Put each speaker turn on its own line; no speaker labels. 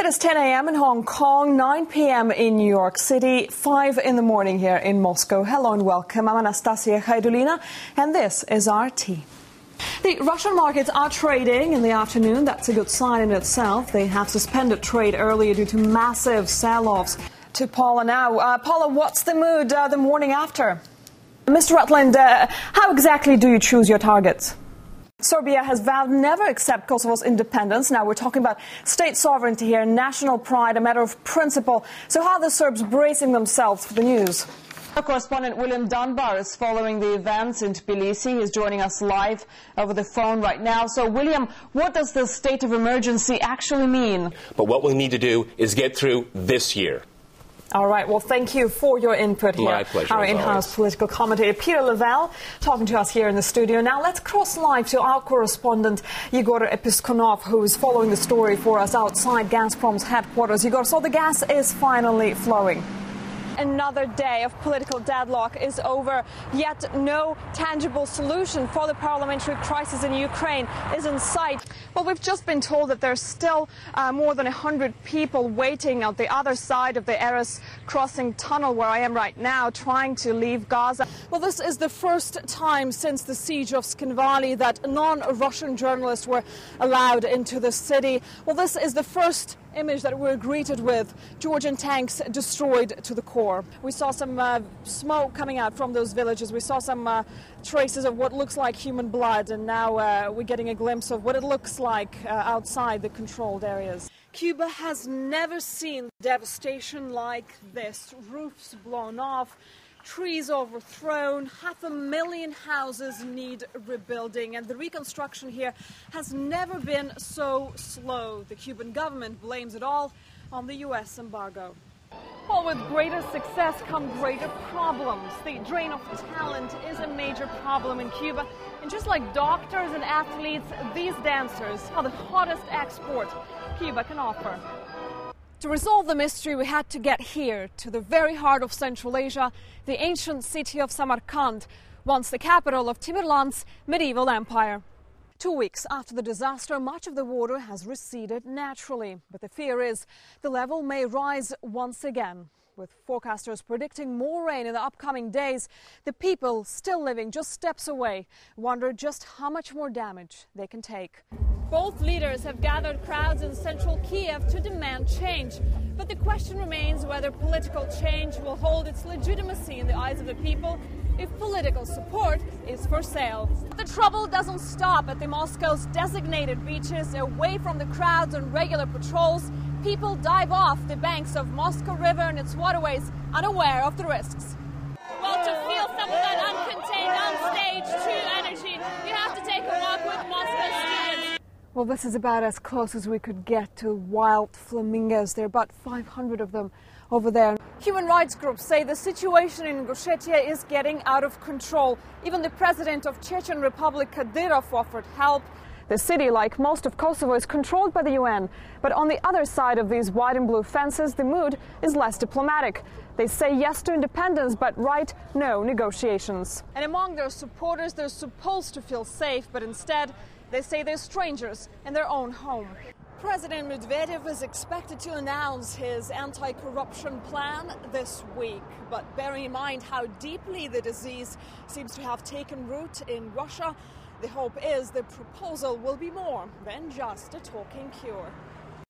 It is 10 a.m. in Hong Kong, 9 p.m. in New York City, 5 in the morning here in Moscow. Hello and welcome. I'm Anastasia Haydulina, and this is RT. The Russian markets are trading in the afternoon. That's a good sign in itself. They have suspended trade earlier due to massive sell-offs. To Paula now. Paula, what's the mood the morning after? Mr. Rutland, how exactly do you choose your targets? Serbia has vowed never accept Kosovo's independence. Now we're talking about state sovereignty here, national pride, a matter of principle. So how are the Serbs bracing themselves for the news? Our correspondent William Dunbar is following the events in Tbilisi. He's joining us live over the phone right now. So, William, what does the state of emergency actually mean?
But what we need to do is get through this year.
All right. Well, thank you for your input here.
My pleasure.
Our in-house political commentator, Peter Lavelle, talking to us here in the studio. Now, let's cross live to our correspondent, Igor Episkonov, who is following the story for us outside Gazprom's headquarters. Igor, so the gas is finally flowing. Another day of political deadlock is over, yet no tangible solution for the parliamentary crisis in Ukraine is in sight. Well, we've just been told that there's still more than 100 people waiting out the other side of the Eres crossing tunnel where I am right now, trying to leave Gaza. Well, this is the first time since the siege of Skinvali that non-Russian journalists were allowed into the city. Well, this is the first image that we're greeted with, Georgian tanks destroyed to the core. We saw some smoke coming out from those villages. We saw some traces of what looks like human blood, and now we're getting a glimpse of what it looks like outside the controlled areas. Cuba has never seen devastation like this. Roofs blown off, trees overthrown, 500,000 houses need rebuilding, and the reconstruction here has never been so slow. The Cuban government blames it all on the U.S. embargo. Well, with greater success come greater problems. The drain of talent is a major problem in Cuba, and just like doctors and athletes, these dancers are the hottest export Cuba can offer. To resolve the mystery, we had to get here, to the very heart of Central Asia, the ancient city of Samarkand, once the capital of Timurlen's medieval empire. 2 weeks after the disaster, much of the water has receded naturally, but the fear is the level may rise once again. With forecasters predicting more rain in the upcoming days, the people still living just steps away wonder just how much more damage they can take. Both leaders have gathered crowds in central Kiev to demand change. But the question remains whether political change will hold its legitimacy in the eyes of the people if political support is for sale. The trouble doesn't stop at the Moscow's designated beaches. Away from the crowds and regular patrols, people dive off the banks of Moscow River and its waterways, unaware of the risks. Well, to feel some of that uncontained, on-stage, true energy, you have to take a walk with Moscow students. Well, this is about as close as we could get to wild flamingos. There are about 500 of them over there. Human rights groups say the situation in Ingushetia is getting out of control. Even the president of Chechen Republic, Kadyrov, offered help. The city, like most of Kosovo, is controlled by the UN. But on the other side of these white and blue fences, the mood is less diplomatic. They say yes to independence, but write no negotiations. And among their supporters, they're supposed to feel safe, but instead, they say they're strangers in their own home. President Medvedev is expected to announce his anti-corruption plan this week. But bearing in mind how deeply the disease seems to have taken root in Russia, the hope is the proposal will be more than just a talking cure.